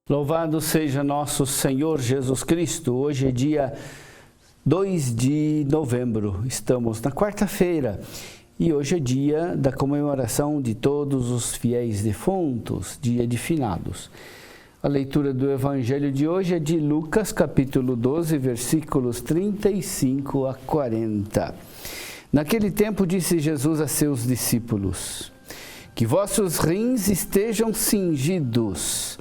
Louvado seja nosso Senhor Jesus Cristo. Hoje é dia 2 de novembro, estamos na quarta-feira e hoje é dia da comemoração de todos os fiéis defuntos, dia de finados. A leitura do Evangelho de hoje é de Lucas, capítulo 12, versículos 35 a 40. Naquele tempo disse Jesus a seus discípulos: que vossos rins estejam cingidos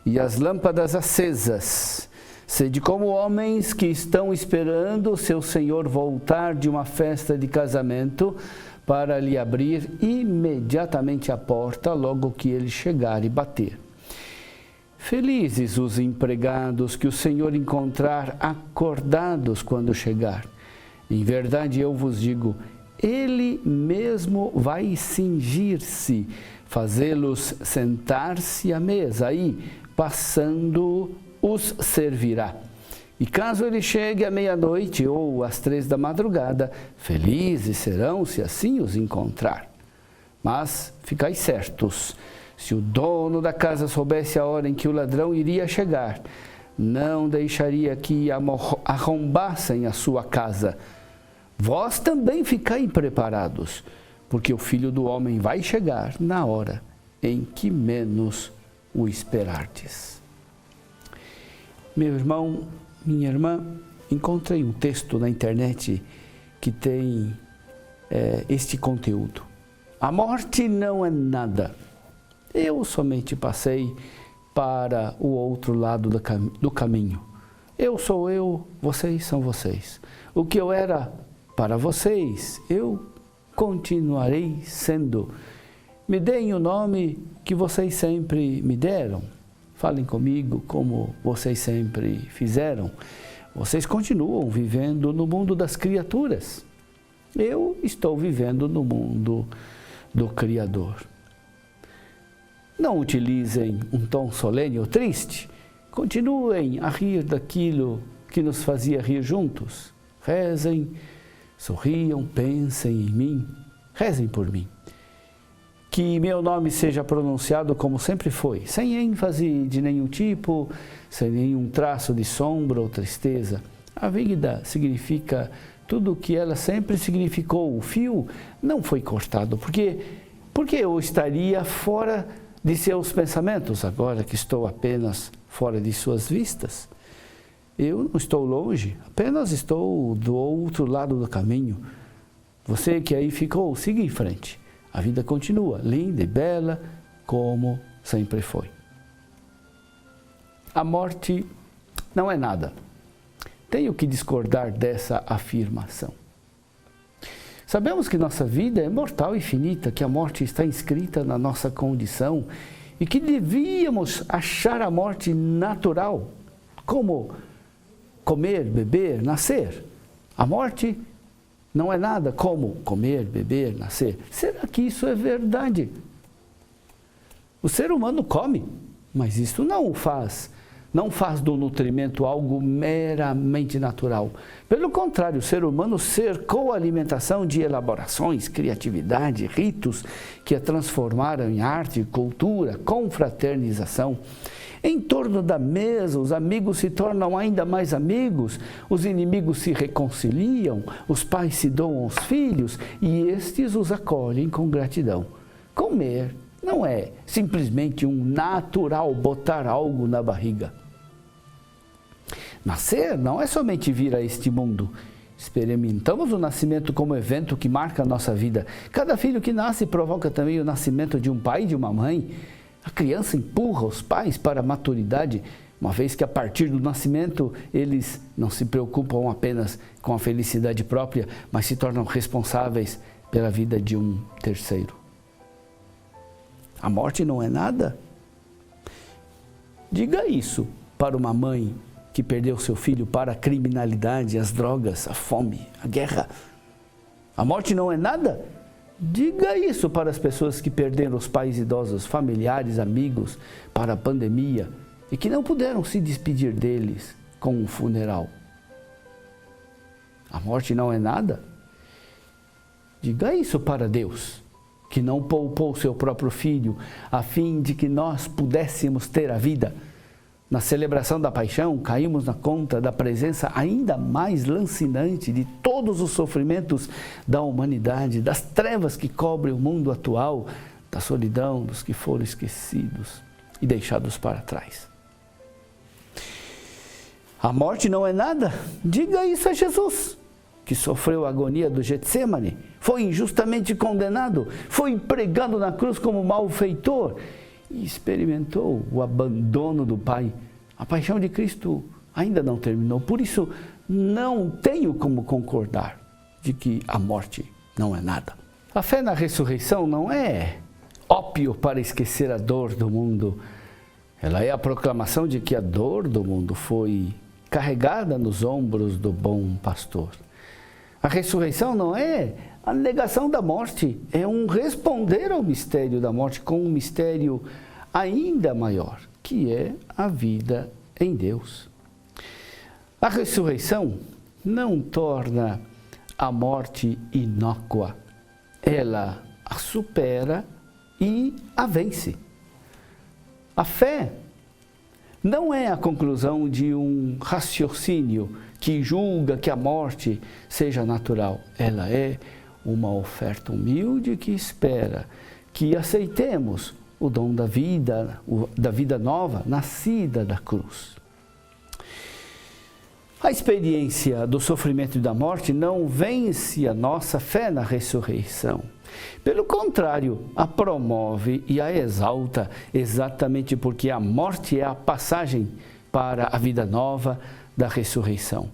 e as lâmpadas acesas. Sede como homens que estão esperando o seu Senhor voltar de uma festa de casamento para lhe abrir imediatamente a porta logo que ele chegar e bater. Felizes os empregados que o Senhor encontrar acordados quando chegar. Em verdade eu vos digo, ele mesmo vai cingir-se, fazê-los sentar-se à mesa e, passando, os servirá. E caso ele chegue à meia-noite ou às 3 da madrugada, felizes serão se assim os encontrar. Mas ficai certos, se o dono da casa soubesse a hora em que o ladrão iria chegar, não deixaria que arrombassem a sua casa. Vós também ficai preparados, porque o Filho do Homem vai chegar na hora em que menos o esperardes. Meu irmão, minha irmã, encontrei um texto na internet que tem este conteúdo. A morte não é nada. Eu somente passei para o outro lado do caminho. Eu sou eu, vocês são vocês. O que eu era para vocês, eu continuarei sendo. Me deem o nome que vocês sempre me deram. Falem comigo como vocês sempre fizeram. Vocês continuam vivendo no mundo das criaturas. Eu estou vivendo no mundo do Criador. Não utilizem um tom solene ou triste. Continuem a rir daquilo que nos fazia rir juntos. Rezem, sorriam, pensem em mim. Rezem por mim. Que meu nome seja pronunciado como sempre foi, sem ênfase de nenhum tipo, sem nenhum traço de sombra ou tristeza. A vida significa tudo o que ela sempre significou. O fio não foi cortado, porque eu estaria fora de seus pensamentos, agora que estou apenas fora de suas vistas. Eu não estou longe, apenas estou do outro lado do caminho. Você que aí ficou, siga em frente. A vida continua, linda e bela, como sempre foi. A morte não é nada. Tenho que discordar dessa afirmação. Sabemos que nossa vida é mortal e finita, que a morte está inscrita na nossa condição e que devíamos achar a morte natural, como comer, beber, nascer. A morte não é nada como comer, beber, nascer. Será que isso é verdade? O ser humano come, mas isso não faz do nutrimento algo meramente natural. Pelo contrário, o ser humano cercou a alimentação de elaborações, criatividade, ritos que a transformaram em arte, cultura, confraternização. Em torno da mesa, os amigos se tornam ainda mais amigos, os inimigos se reconciliam, os pais se doam aos filhos e estes os acolhem com gratidão. Comer não é simplesmente um natural botar algo na barriga. Nascer não é somente vir a este mundo. Experimentamos o nascimento como evento que marca a nossa vida. Cada filho que nasce provoca também o nascimento de um pai e de uma mãe. A criança empurra os pais para a maturidade, uma vez que a partir do nascimento eles não se preocupam apenas com a felicidade própria, mas se tornam responsáveis pela vida de um terceiro. A morte não é nada? Diga isso para uma mãe que perdeu seu filho para a criminalidade, as drogas, a fome, a guerra. A morte não é nada? Diga isso para as pessoas que perderam os pais idosos, familiares, amigos, para a pandemia e que não puderam se despedir deles com um funeral. A morte não é nada? Diga isso para Deus, que não poupou seu próprio Filho, a fim de que nós pudéssemos ter a vida. Na celebração da paixão, caímos na conta da presença ainda mais lancinante de todos os sofrimentos da humanidade, das trevas que cobrem o mundo atual, da solidão dos que foram esquecidos e deixados para trás. A morte não é nada? Diga isso a Jesus, que sofreu a agonia do Getsêmani, foi injustamente condenado, foi pregado na cruz como malfeitor e experimentou o abandono do Pai. A paixão de Cristo ainda não terminou, por isso não tenho como concordar de que a morte não é nada. A fé na ressurreição não é ópio para esquecer a dor do mundo. Ela é a proclamação de que a dor do mundo foi carregada nos ombros do bom pastor. A ressurreição não é a negação da morte, é um responder ao mistério da morte com um mistério ainda maior, que é a vida em Deus. A ressurreição não torna a morte inócua, ela a supera e a vence. A fé não é a conclusão de um raciocínio que julga que a morte seja natural. Ela é uma oferta humilde que espera que aceitemos o dom da vida nova, nascida da cruz. A experiência do sofrimento e da morte não vence a nossa fé na ressurreição. Pelo contrário, a promove e a exalta, exatamente porque a morte é a passagem para a vida nova da ressurreição.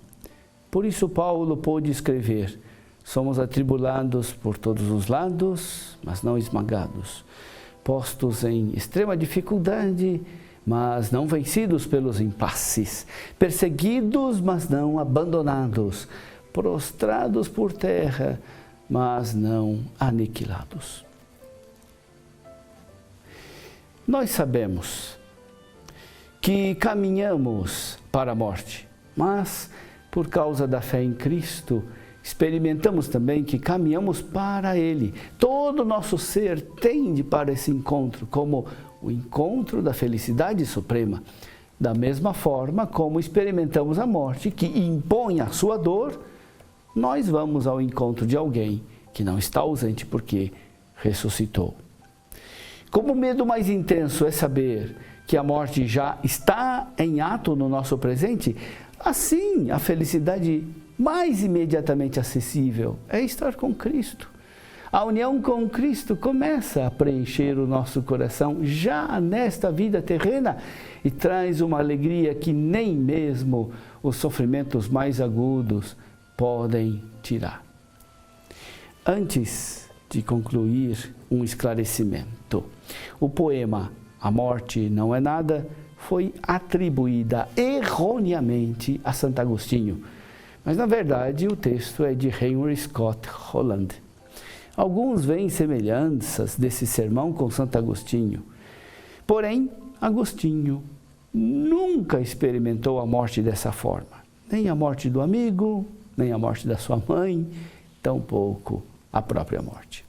Por isso Paulo pôde escrever: somos atribulados por todos os lados, mas não esmagados, postos em extrema dificuldade, mas não vencidos pelos impasses, perseguidos, mas não abandonados, prostrados por terra, mas não aniquilados. Nós sabemos que caminhamos para a morte, mas por causa da fé em Cristo, experimentamos também que caminhamos para Ele. Todo o nosso ser tende para esse encontro, como o encontro da felicidade suprema. Da mesma forma como experimentamos a morte, que impõe a sua dor, nós vamos ao encontro de alguém que não está ausente porque ressuscitou. Como o medo mais intenso é saber que a morte já está em ato no nosso presente, assim a felicidade mais imediatamente acessível é estar com Cristo. A união com Cristo começa a preencher o nosso coração já nesta vida terrena e traz uma alegria que nem mesmo os sofrimentos mais agudos podem tirar. Antes de concluir, um esclarecimento. O poema A Morte Não É Nada foi atribuída erroneamente a Santo Agostinho, mas na verdade o texto é de Henry Scott Holland. Alguns veem semelhanças desse sermão com Santo Agostinho, porém Agostinho nunca experimentou a morte dessa forma, nem a morte do amigo, nem a morte da sua mãe, tampouco a própria morte.